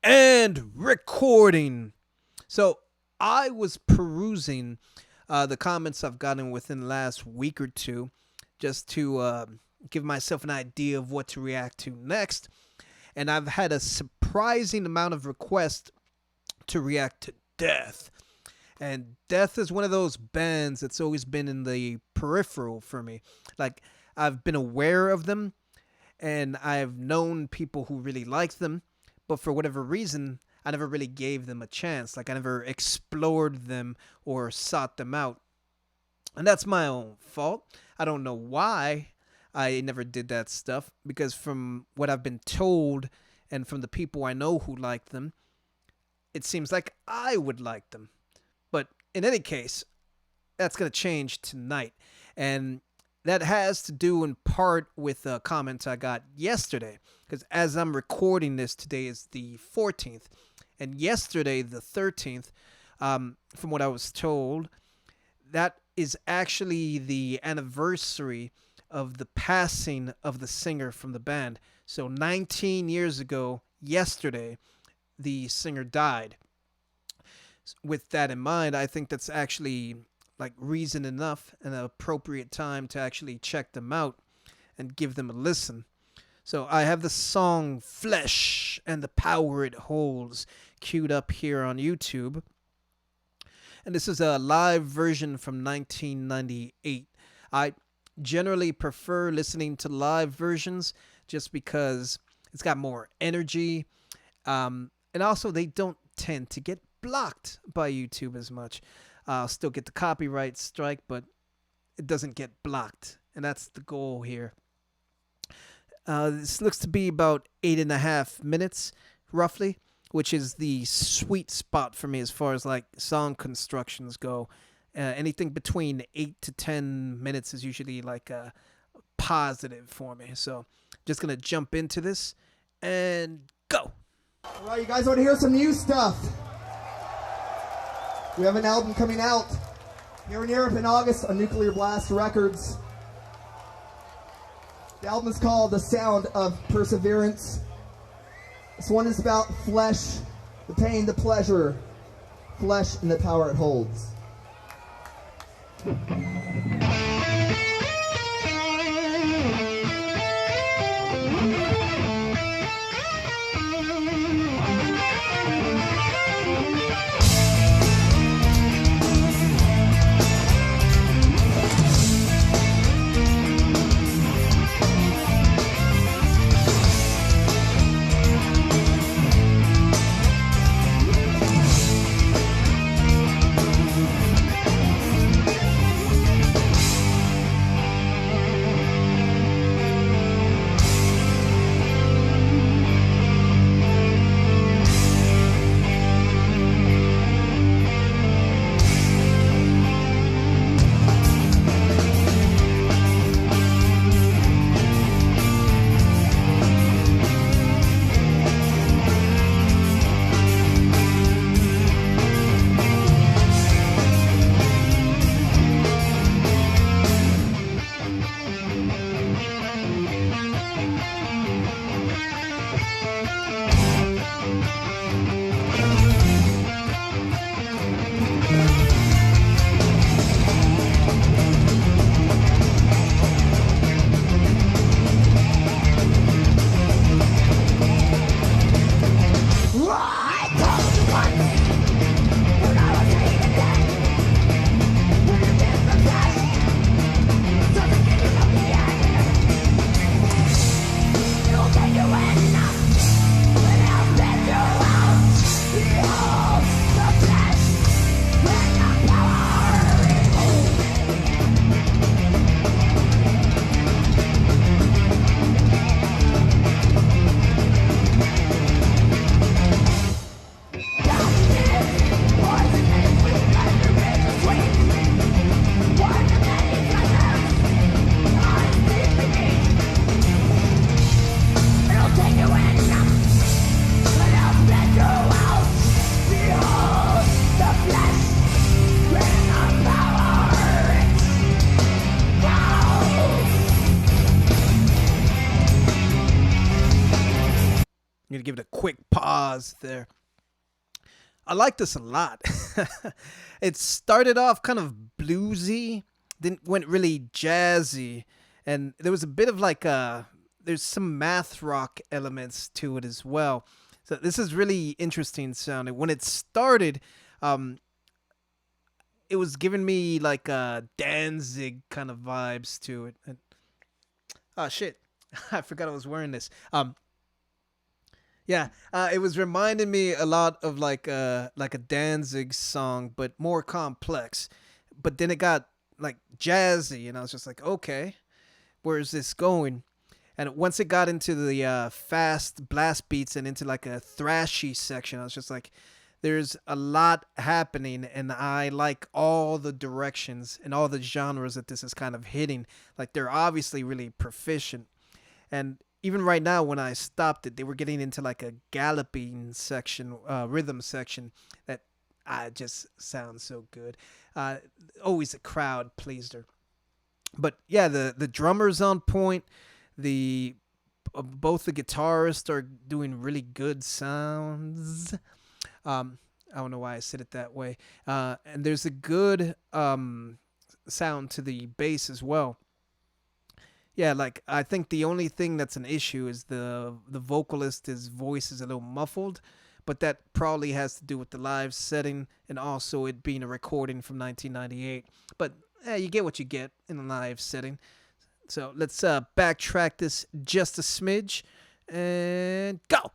And recording. So I was perusing the comments I've gotten within the last week or two just to give myself an idea of what to react to next. And I've had a surprising amount of requests to react to Death. And Death is one of those bands that's always been in the peripheral for me. Like, I've been aware of them, and I've known people who really like them, but for whatever reason, I never really gave them a chance. Like, I never explored them or sought them out. And that's my own fault. I don't know why I never did that stuff, because from what I've been told and from the people I know who like them, it seems like I would like them. But in any case, that's going to change tonight. And that has to do in part with a comment I got yesterday. Because as I'm recording this, today is the 14th. And yesterday, the 13th, from what I was told, that is actually the anniversary of the passing of the singer from the band. So 19 years ago, yesterday, the singer died. With that in mind, I think that's actually like reason enough and an appropriate time to actually check them out and give them a listen. So I have the song Flesh and the Power It Holds queued up here on YouTube. And this is a live version from 1998. I generally prefer listening to live versions just because it's got more energy. And also they don't tend to get blocked by YouTube as much. I'll still get the copyright strike, but it doesn't get blocked. And that's the goal here. This looks to be about 8.5 minutes, roughly, which is the sweet spot for me as far as like song constructions go. Anything between 8 to 10 minutes is usually like a positive for me. So just going to jump into this and go. All right, you guys want to hear some new stuff? We have an album coming out here in Europe in August on Nuclear Blast Records. The album is called The Sound of Perseverance. This one is about flesh, the pain, the pleasure, flesh and the power it holds. pause there. I like this a lot. It started off kind of bluesy, then went really jazzy, and there was a bit of like there's some math rock elements to it as well. So this is really interesting sounding. When it started, um, it was giving me like Danzig kind of vibes to it. And, oh shit, I forgot I was wearing this. Yeah, it was reminding me a lot of like a Danzig song, but more complex. But then it got like jazzy, and I was just like, okay, where is this going? And once it got into the fast blast beats and into like a thrashy section, I was just like, there's a lot happening, and I like all the directions and all the genres that this is kind of hitting. Like they're obviously really proficient. And even right now, when I stopped it, they were getting into like a galloping section, rhythm section that just sounds so good. Always a crowd pleaser. But yeah, the drummer's on point. The both the guitarists are doing really good sounds. I don't know why I said it that way. And there's a good sound to the bass as well. Yeah, like I think the only thing that's an issue is the vocalist, his voice is a little muffled, but that probably has to do with the live setting and also it being a recording from 1998. But you get what you get in a live setting. So let's backtrack this just a smidge and go.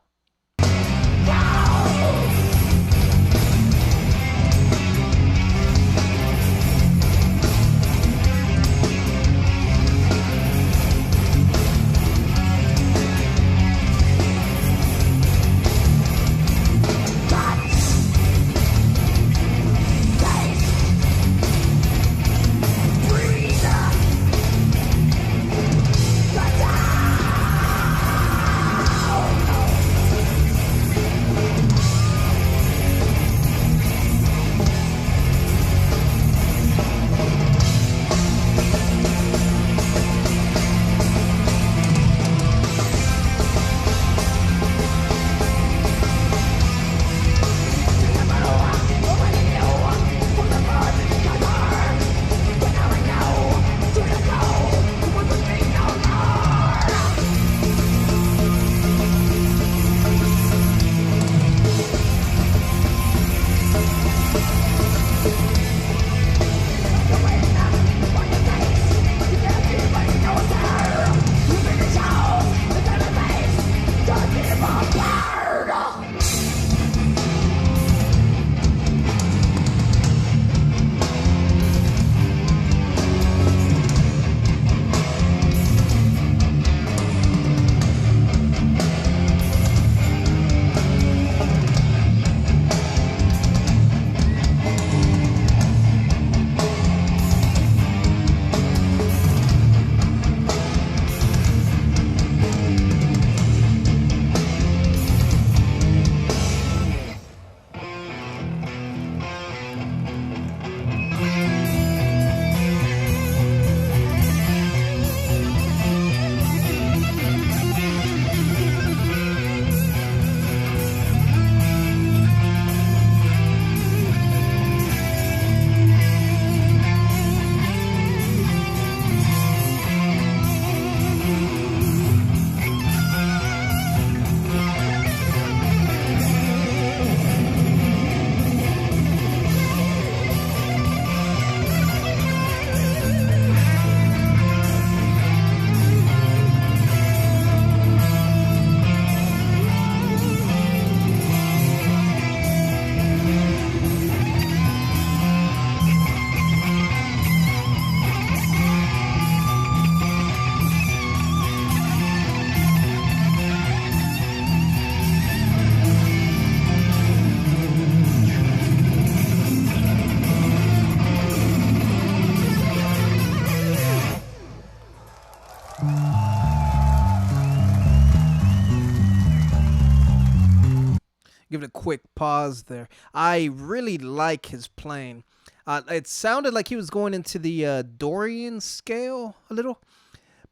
Give it a quick pause there. I really like his playing. It sounded like he was going into the Dorian scale a little,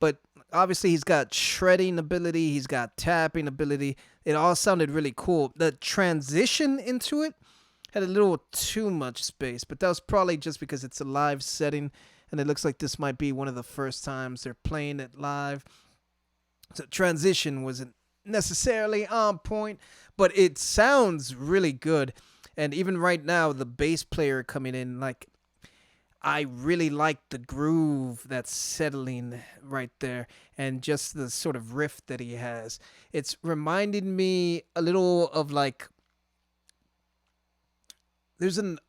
but obviously he's got shredding ability, he's got tapping ability. it all sounded really cool. The transition into it had a little too much space, but that was probably just because it's a live setting, and it looks like this might be one of the first times they're playing it live. So transition wasn't necessarily on point, but it sounds really good. And even right now, the bass player coming in, like, I really like the groove that's settling right there and just the sort of riff that he has. It's reminding me a little of like there's an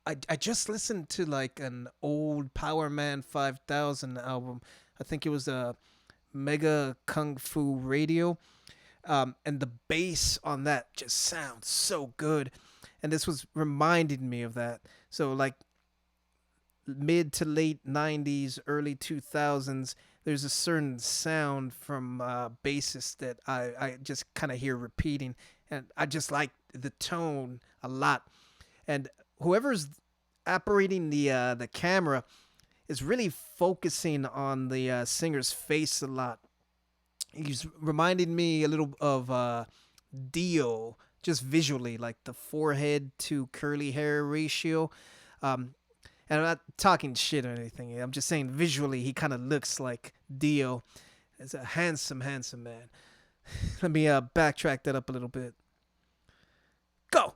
I just listened to like an old Power Man 5000 album. I think it was a Mega Kung Fu Radio. And the bass on that just sounds so good. And this was reminding me of that. So like mid to late 90s, early 2000s, there's a certain sound from bassists that I just kind of hear repeating. And I just like the tone a lot. And whoever's operating the camera is really focusing on the singer's face a lot. He's reminding me a little of Dio, just visually, like the forehead to curly hair ratio. And I'm not talking shit or anything. I'm just saying visually, he kind of looks like Dio. It's a handsome, handsome man. Let me backtrack that up a little bit. Go!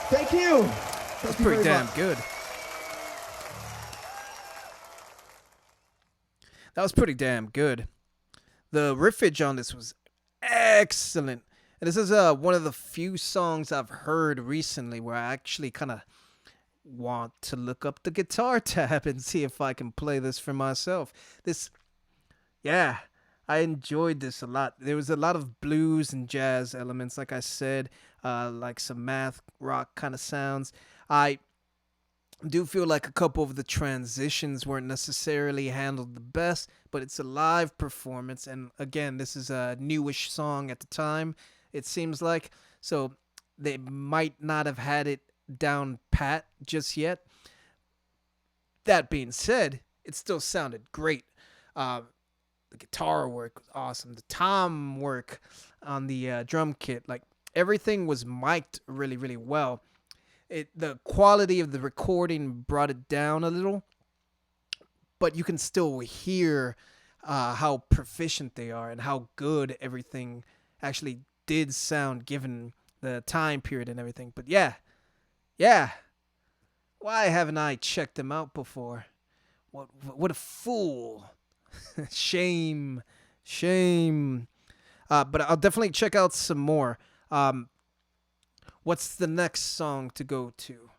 Thank you. That's pretty damn good. That was pretty damn good. The riffage on this was excellent. And this is one of the few songs I've heard recently where I actually kind of want to look up the guitar tab and see if I can play this for myself. Yeah, I enjoyed this a lot. There was a lot of blues and jazz elements, like I said, like some math rock kind of sounds. I do feel like a couple of the transitions weren't necessarily handled the best, but it's a live performance. And again, this is a newish song at the time, it seems like. So they might not have had it down pat just yet. That being said, it still sounded great. The guitar work was awesome. The tom work on the drum kit, like everything was mic'd really, really well. The quality of the recording brought it down a little, but you can still hear how proficient they are and how good everything actually did sound given the time period and everything. But yeah, why haven't I checked them out before? What a fool! Shame, shame. But I'll definitely check out some more. What's the next song to go to?